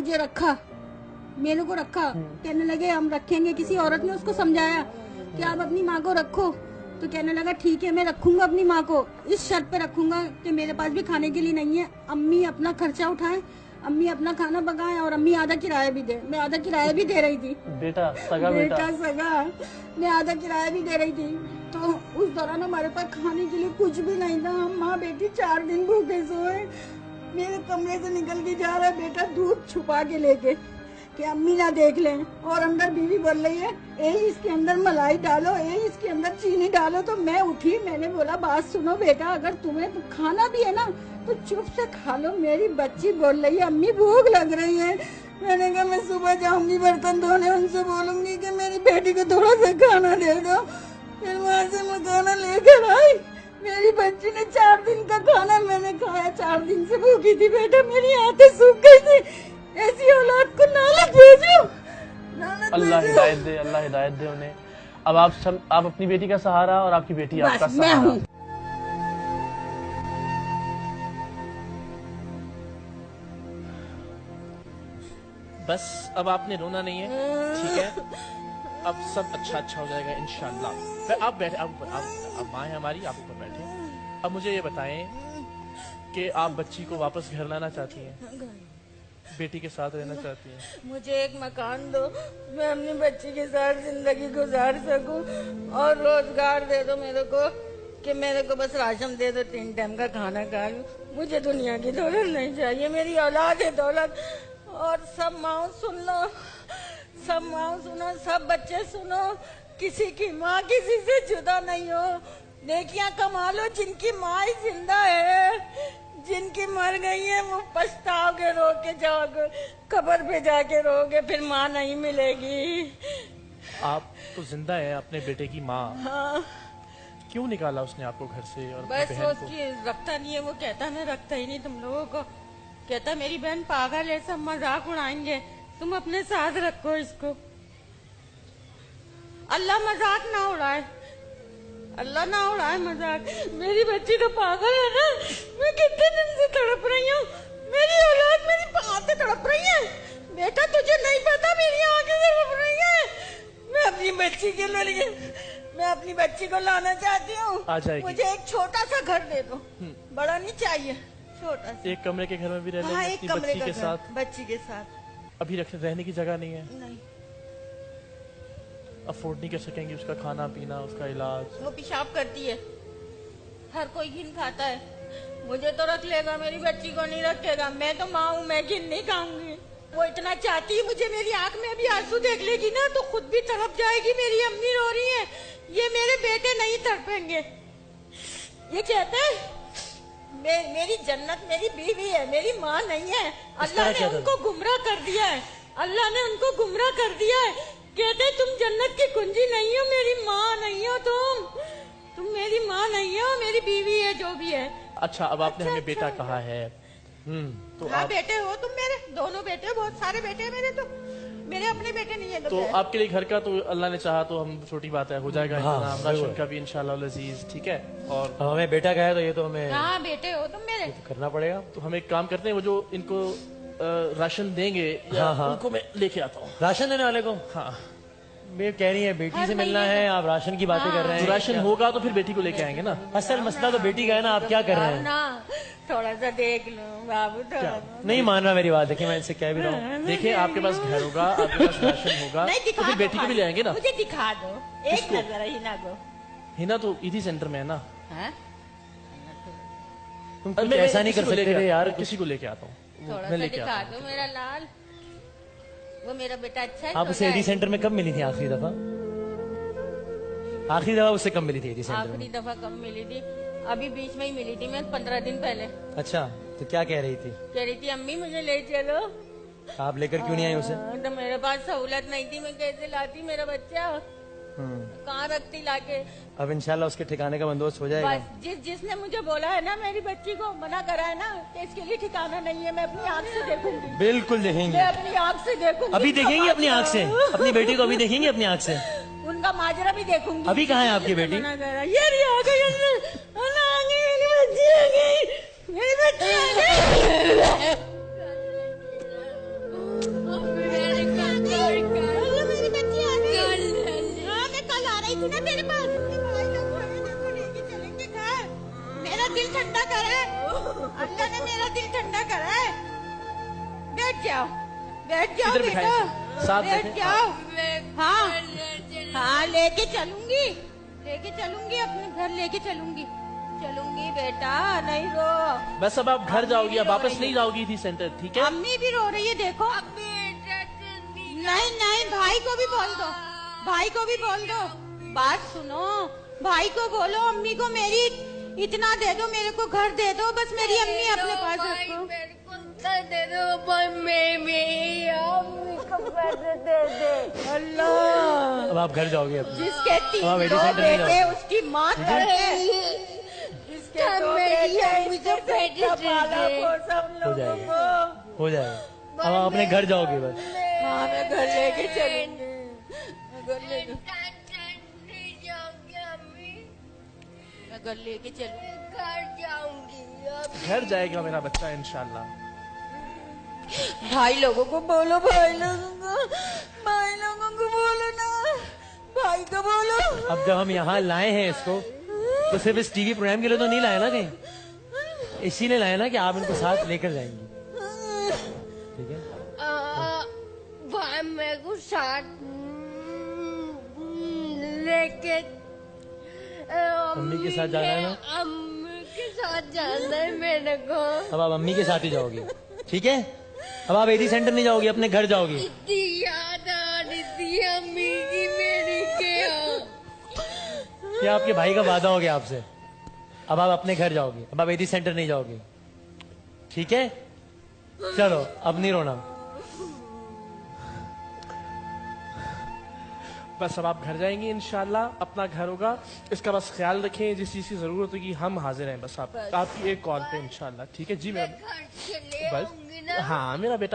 मुझे रखा, मेरे को रखा। कहने लगे हम रखेंगे। किसी औरत ने उसको समझाया कि आप अपनी माँ को रखो, तो कहने लगा ठीक है मैं रखूंगा अपनी माँ को, इस शर्त पे रखूंगा कि मेरे पास भी खाने के लिए नहीं है, अम्मी अपना खर्चा उठाएं, अम्मी अपना खाना पकाएं और अम्मी आधा किराया भी दे। मैं आधा किराया भी दे रही थी। बेटा सगा बेटा सगा, मैं आधा किराया भी दे रही थी। तो उस दौरान हमारे पास खाने के लिए कुछ भी नहीं था। हम माँ बेटी 4 दिन भूखे सोए। मेरे कमरे से निकल के जा रहा है बेटा दूध छुपा के लेके कि अम्मी ना देख लें, और अंदर बीवी बोल रही है ए इसके अंदर मलाई डालो, ए इसके अंदर चीनी डालो। तो मैं उठी, मैंने बोला बात सुनो बेटा, अगर तुम्हें तो खाना भी है ना तो चुप से खा लो। मेरी बच्ची बोल रही है अम्मी भूख लग रही है। मैंने कहा मैं सुबह जाऊंगी बर्तन धोने, उनसे बोलूंगी कि मेरी बेटी को थोड़ा सा खाना दे दो। फिर वहाँ से मैं खाना लेकर आई। मेरी बच्ची ने 4 दिन का खाना मैंने खाया, 4 दिन से भूखी थी बेटा, मेरी आंखें सूख गई थी। ऐसी औलाद को नालत भेजो, अल्लाह हिदायत दे, अल्लाह हिदायत दे उन्हें। अब आप अपनी बेटी का सहारा और आपकी बेटी आपका सहारा। बस अब आपने रोना नहीं है, ठीक है? अब सब अच्छा हो जाएगा इंशाल्लाह। आप बैठे, आप माँ है हमारी, आप ऊपर बैठे। अब मुझे ये बताएं कि आप बच्ची को वापस घर लाना चाहती हैं, बेटी के साथ रहना चाहती हैं? मुझे एक मकान दो, मैं अपनी बच्ची के साथ जिंदगी गुजार सकूं, और रोजगार दे दो मेरे को कि मेरे को बस राशन दे दो, 3 टाइम का खाना खा लूं। मुझे दुनिया की दौलत नहीं चाहिए, मेरी औलाद है दौलत। और सब माँ सुन लो, सब माँ सुनो, सब बच्चे सुनो, किसी की माँ किसी से जुदा नहीं हो। नेकियां कमा लो जिनकी माँ ही जिंदा है, जिनकी मर गई है वो पछताओगे, रो के जाओगे, कब्र पे जाके रोगे, फिर माँ नहीं मिलेगी। आप तो जिंदा है अपने बेटे की माँ। हाँ। क्यों निकाला उसने आपको घर से? और बस बहन वो उसकी रखता नहीं है, वो कहता मैं रखता ही नहीं तुम लोगों को। कहता मेरी बहन पागल है, सब मजाक उड़ाएंगे, तुम अपने साथ रखो इसको। अल्लाह मजाक ना उड़ाए, अल्लाह ना उड़ाए मजाक। मेरी बच्ची तो पागल है ना, मैं कितने दिन से तड़प रही हूँ, मेरी औलाद मेरी आंखें तड़प रही है। बेटा तुझे नहीं पता मेरी आंखें तड़प रही है। मैं अपनी बच्ची के लिए, मैं अपनी बच्ची को लाना चाहती हूँ। आ जाएगी। मुझे एक छोटा सा घर दे दो, बड़ा नहीं चाहिए, छोटा सा। एक कमरे के घर में भी रह लेंगे? हाँ, अपनी बच्ची के साथ? बच्ची के साथ। अभी रहने की जगह नहीं है? नहीं। अफोर्ड नहीं कर सकेंगी उसका खाना पीना, उसका इलाज? वो पेशाब करती है, हर कोई घिन खाता है, मुझे तो रख लेगा, मेरी बच्ची को नहीं रखेगा। मैं तो माँ हूँ, मैं घिन नहीं खाऊंगी। वो इतना चाहती है मुझे, मेरी आंख में अभी आंसू देख लेगी ना तो खुद भी तड़प जाएगी। मेरी अम्मी रो रही है, ये मेरे बेटे नहीं तड़पेंगे। ये कहते हैं मेरी जन्नत मेरी बीवी है, मेरी माँ नहीं है। अल्लाह ने उनको गुमराह कर दिया है, अल्लाह ने उनको गुमराह कर दिया है। कहते तुम जन्नत की कुंजी नहीं हो, मेरी माँ नहीं हो, तुम मेरी माँ नहीं हो, मेरी बीवी है जो भी है। अच्छा, अब आपने हमें बेटा कहा है। तो हाँ, बेटे हो तुम मेरे, दोनों बेटे हो, बहुत सारे बेटे हैं मेरे, तो मेरे अपने बेटे नहीं है। तो आपके लिए घर का तो अल्लाह ने चाहा तो हम छोटी बात है, हो जाएगा इंतजाम, राशन का भी इंशाल्लाह अजीज, ठीक है? और हमें बेटा कहा है तो ये तो हमें, हाँ बेटे हो तुम मेरे, तो करना पड़ेगा। तो हम एक काम करते हैं, वो जो इनको राशन देंगे उनको मैं लेके आता हूँ। राशन देने वाले को? हाँ, मैं कह रही है बेटी से मिलना है, आप राशन की बातें कर रहे हैं। तो राशन होगा तो फिर बेटी को लेके आएंगे ना। असल मसला तो बेटी का है ना, आप क्या कर रहे हैं? ना थोड़ा सा देख लो बाबू, थोड़ा नहीं मान रहा मेरी बात, देखिए मैं इनसे कह भी रहा हूँ। देखिए आपके पास घर होगा, आपके पास राशन होगा, तो फिर बेटी को भी ले आएंगे ना। मुझे दिखा दो एक नजर हिना को। हिना तो ईदी सेंटर में है ना। तुम कुछ ऐसा नहीं कर सकते थे यार, किसी को लेके आता हूँ, थोड़ा सा दिखा दो मेरा लाल, वो मेरा बेटा अच्छा है। आप उसे एडी सेंटर में कब मिली थी आखिरी दफा? आखिरी दफा उससे कब मिली थी एडी सेंटर में? आखिरी दफा कब मिली थी? अभी बीच में ही मिली थी, मैं 15 दिन पहले। अच्छा, तो क्या कह रही थी? कह रही थी अम्मी मुझे ले चलो। आप लेकर क्यों नहीं आई उसे? तो मेरे पास सहूलत नहीं थी, मैं कैसे लाती मेरा बच्चा, कहाँ रखती लाके। अब इंशाल्लाह उसके ठिकाने का बंदोबस्त हो जाएगा। बस जिसने मुझे बोला है ना, मेरी बच्ची को मना करा है ना कि इसके लिए ठिकाना नहीं है, मैं अपनी आँख से देखूंगी। बिल्कुल देखेंगे, मैं अपनी आँख से देखूंगी। अभी देखेंगी अपनी आँख से? अपनी बेटी को अभी देखेंगी अपनी आँख से? उनका माजरा भी देखूंगी। अभी कहाँ है आपकी बेटी? मना करा, ये रही आ गई, मेरी बच्ची आ गई, मेरी बच्ची आ गई। करा है? बैठ जाओ इधर बेटा, बिठाएं, साथ बैठ बैठें। जाओ। हाँ लेके चलूंगी अपने घर लेके चलूंगी बेटा, नहीं रो। बस अब आप घर जाओगी, अब वापस नहीं जाओगी थी सेंटर, ठीक है? अम्मी भी रो रही है, देखो। नहीं भाई को भी बोल दो, बात सुनो, भाई को बोलो अम्मी को मेरी इतना दे दो, मेरे को घर दे दो, बस मेरी अम्मी अपने पास रखो। दे दो अम्मी को पैसे दे। अल्लाह, अब आप घर जाओगे अब जिसके तीन अब दो सेंटर नहीं बेटे जाओगे। उसकी माँ है, जिसके दो बेटे उसके बेटा पाला वो सब हो लोगों जाएगा, को। हो जाएगा। अब आप अपने घर जाओगे बस। हाँ मैं घर लेके चलूंगी, मैं घर लेके चलूंगी। घर जाएगा मेरा बच्चा इंशाल्लाह। भाई लोगों को बोलो, भाई लोगों को बोलो ना, भाई को बोलो। अब जब हम यहाँ लाए हैं इसको, तो सिर्फ इस टीवी प्रोग्राम के लिए तो नहीं लाए ना कहीं, इसीलिए लाए ना कि आप इनको साथ लेकर जाएंगी, ठीक है? भाई मेरे को साथ लेके अम्मी के साथ जाना है ना? अम्मी के साथ जाना है मेरे को। अब आप अम्मी के साथ ही जाओगी, ठीक है? अब आप एडी सेंटर नहीं जाओगी, अपने घर जाओगी। इतनी याद आ रही थी अम्मी की मेरी के। ये आपके भाई का वादा हो गया आपसे, अब आप अपने घर जाओगे, अब आप एडी सेंटर नहीं जाओगे, ठीक है? चलो अब नहीं रोना। बस अब आप घर जाएंगी इंशाल्लाह, अपना घर होगा, इसका बस ख्याल रखें, जिस चीज की जरूरत होगी हम हाजिर हैं, बस आप आपकी एक कॉल पे इंशाल्लाह, ठीक है जी? मैं घर चले बस आऊंगी ना। हाँ, मेरा बेटा